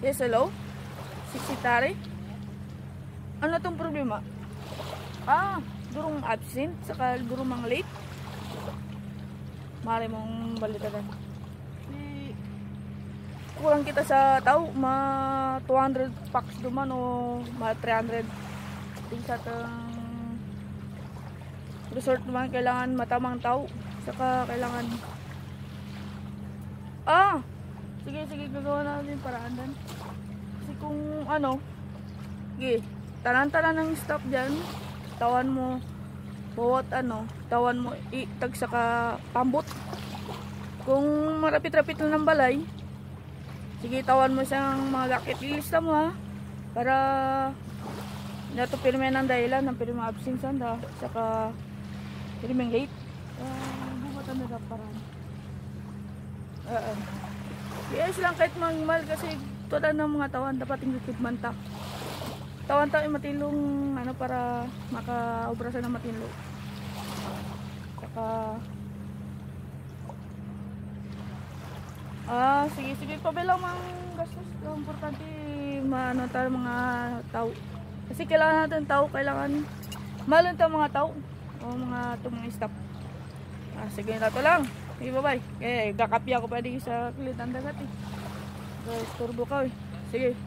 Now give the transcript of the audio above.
Yes, hello? Secretary? Ano tong problema? Durong absent, saka durong mga late. Mari mong balitaran. Kurang kita sa tao, ma 200 packs duman o ma 300. Tingsa tang resort naman kailangan matamang tao, saka kailangan sige gagawa natin paraan dan. Kasi kung ano, tanan-tanan ng staff dyan, tawan mo bawat tawan mo itag saka pambot. Kung marapit-rapit lang ng balay, sige tawan mo siyang mga gakit, ilista mo ha, para nato pirme ng dahilan ng pirme absence anda, saka pirme late. Bumatan na paraan. Yes lang kahit mangmal, kasi toda ng mga tawan dapat ingkitman ta. Tawan ta matilong para makaobra sa na matilo. Saka sige pabilang mang gastos. Importante tayo mga tao. Kasi kailangan natin tao, kailangan malun ta mga tao o mga staff. Sige na to lang. Sige, bye-bye. Gakapya ko pa di sa kilitan dagat eh. Turbo ka eh. Sige.